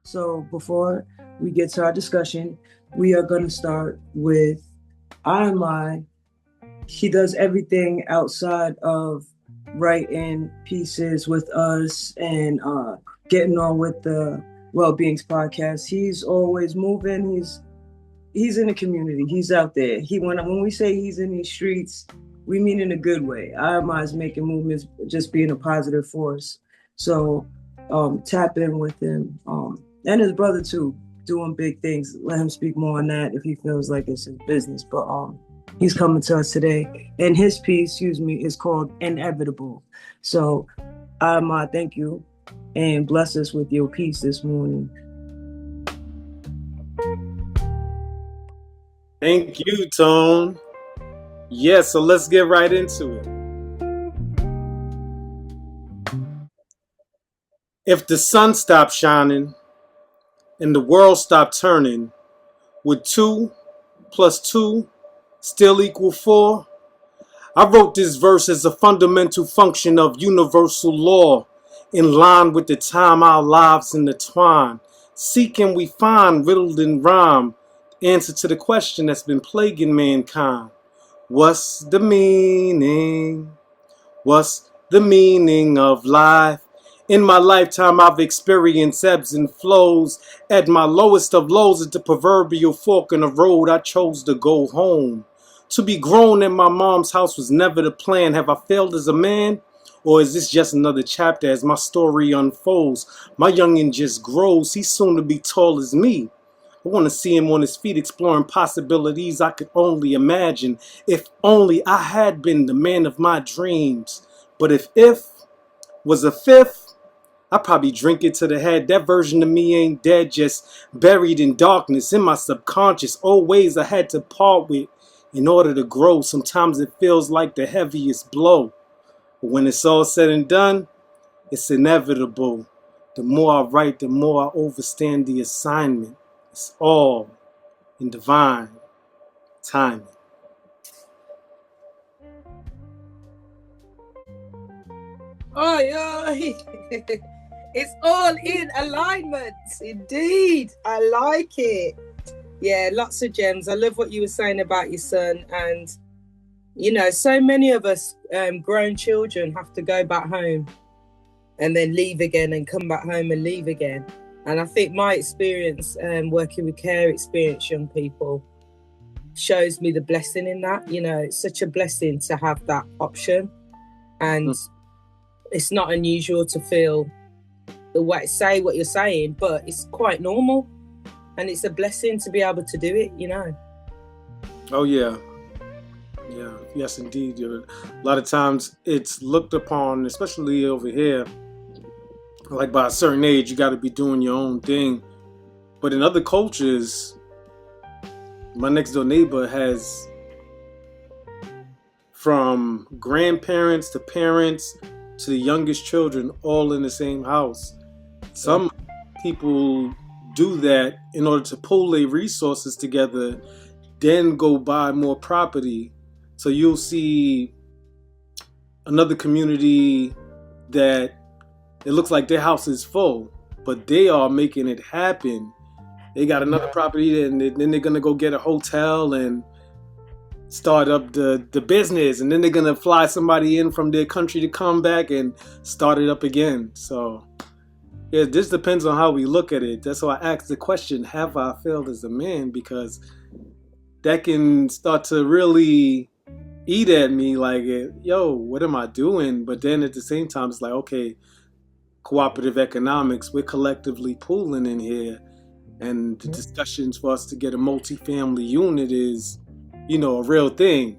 So before we get to our discussion, we are going to start with I. He does everything outside of writing pieces with us and getting on with the Well-Beings podcast. He's always moving. He's in the community. He's out there. When we say he's in these streets, we mean in a good way. I is making movements, just being a positive force. So tap in with him. And his brother too, doing big things. Let him speak more on that if he feels like it's his business. But he's coming to us today. And his piece, excuse me, is called Inevitable. So thank you and bless us with your piece this morning. Thank you, Tone. Yeah, so let's get right into it. If the sun stopped shining and the world stopped turning, would 2 plus 2 still equal 4? I wrote this verse as a fundamental function of universal law, in line with the time our lives intertwine. Seeking we find, riddled in rhyme, answer to the question that's been plaguing mankind. What's the meaning? What's the meaning of life? In my lifetime, I've experienced ebbs and flows. At my lowest of lows, at the proverbial fork in the road, I chose to go home. To be grown in my mom's house was never the plan. Have I failed as a man? Or is this just another chapter as my story unfolds? My youngin' just grows. He's soon to be tall as me. I want to see him on his feet exploring possibilities I could only imagine. If only I had been the man of my dreams. But if was a fifth, I'd probably drink it to the head. That version of me ain't dead, just buried in darkness, in my subconscious. Old ways I had to part with in order to grow. Sometimes it feels like the heaviest blow. But when it's all said and done, it's inevitable. The more I write, the more I overstand the assignment. It's all in divine timing. Oi. It's all in alignment. Indeed. I like it. Yeah, lots of gems. I love what you were saying about your son. And, so many of us grown children have to go back home and then leave again and come back home and leave again. And I think my experience working with care experience young people shows me the blessing in that. It's such a blessing to have that option. And it's not unusual to feel the way, say what you're saying, but it's quite normal. And it's a blessing to be able to do it, Oh, yeah. Yeah, yes, indeed. A lot of times it's looked upon, especially over here, like by a certain age, you got to be doing your own thing. But in other cultures, my next door neighbor has from grandparents to parents to the youngest children all in the same house. Some people do that in order to pull their resources together, then go buy more property. So you'll see another community that it looks like their house is full, but they are making it happen. They got another property, and then they're gonna go get a hotel and start up the business, and then they're gonna fly somebody in from their country to come back and start it up again. So yeah, this depends on how we look at it. That's why I asked the question, have I failed as a man? Because that can start to really eat at me like, yo, what am I doing? But then at the same time, it's like, okay, cooperative economics, we're collectively pooling in here. And the discussions for us to get a multifamily unit is, a real thing.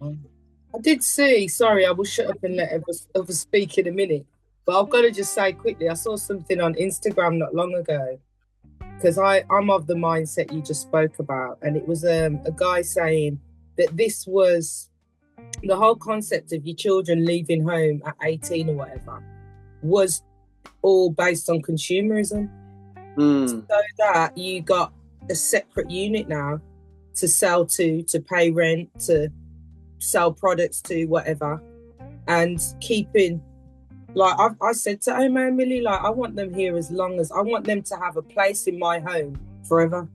I did see, sorry, I will shut up and let others speak in a minute. But I've got to just say quickly, I saw something on Instagram not long ago, because I'm of the mindset you just spoke about. And it was a guy saying that this was the whole concept of your children leaving home at 18 or whatever was all based on consumerism. So that you got a separate unit now to sell to pay rent, to sell products to, whatever, and keeping Like I said to Omar and Millie, like I want them here as long as I want them to have a place in my home forever.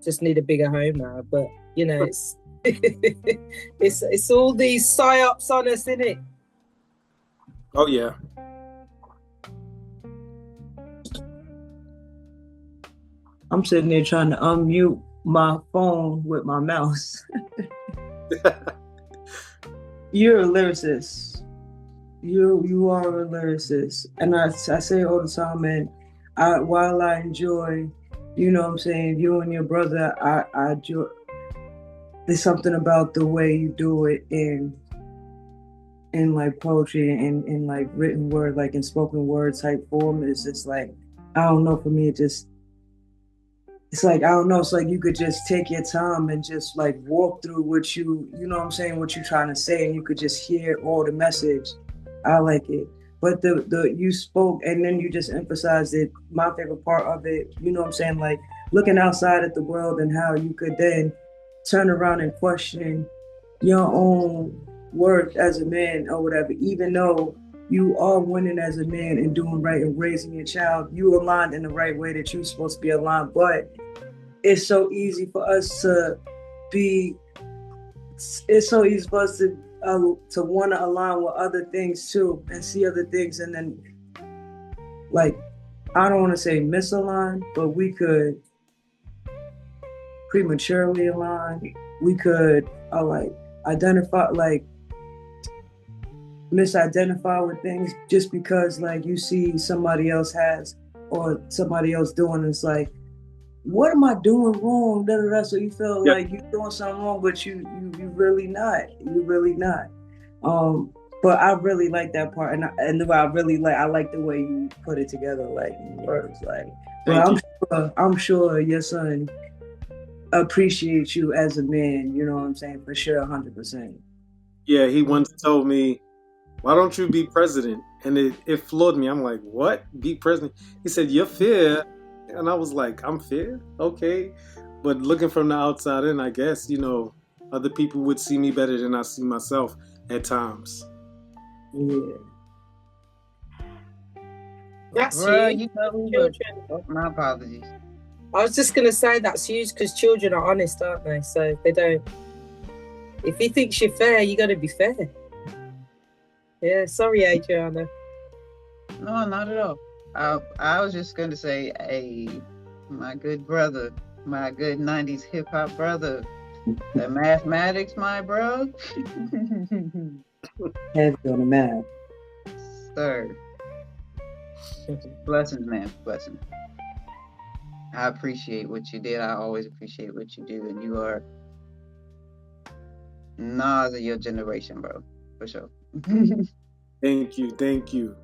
Just need a bigger home now, but you know, it's it's all these psyops on us, isn't it? Oh yeah. I'm sitting there trying to unmute my phone with my mouse. You're a lyricist. You are a lyricist, and I say all the time, man. While I enjoy, you know what I'm saying, you and your brother, I enjoy. There's something about the way you do it in like poetry and in like written word, like in spoken word type form. It's just like I don't know. For me, it's like I don't know. It's like you could just take your time and just like walk through what you know what I'm saying, what you're trying to say, and you could just hear all the message. I like it. But the you spoke and then you just emphasized it. My favorite part of it, you know what I'm saying, like looking outside at the world and how you could then turn around and question your own worth as a man or whatever, even though you are winning as a man and doing right and raising your child, you aligned in the right way that you're supposed to be aligned. But it's so easy for us to be it's so easy for us to want to align with other things too and see other things and then like I don't want to say misalign, but we could prematurely align. We could like identify like misidentify with things just because like you see somebody else has or somebody else doing. It's like, what am I doing wrong? Da, da, da. So you feel Yeah. like you're doing something wrong, but you really not. You really not. But I really like that part, and I really like I like the way you put it together, like in words, like. But Thank you. I'm sure your son appreciates you as a man. You know what I'm saying, for sure, 100%. Yeah, he once told me, "Why don't you be president?" And it floored me. I'm like, "What? Be president?" He said, "You're fair," and I was like, "I'm fair, okay." But looking from the outside in, I guess other people would see me better than I see myself at times. Yeah. That's Well, huge. you know who would. Children. Oh, my apologies. I was just gonna say that's huge because children are honest, aren't they? So they don't. If he thinks you're fair, you got to be fair. Yeah. Sorry, Adriana. No, not at all. I was just going to say, hey, my good brother, my good 90s hip hop brother, the mathematics, my bro. Heavy on the math. Sir. Blessings, man. Blessings. I appreciate what you did. I always appreciate what you do. And you are Nas of your generation, bro. For sure. Thank you, thank you.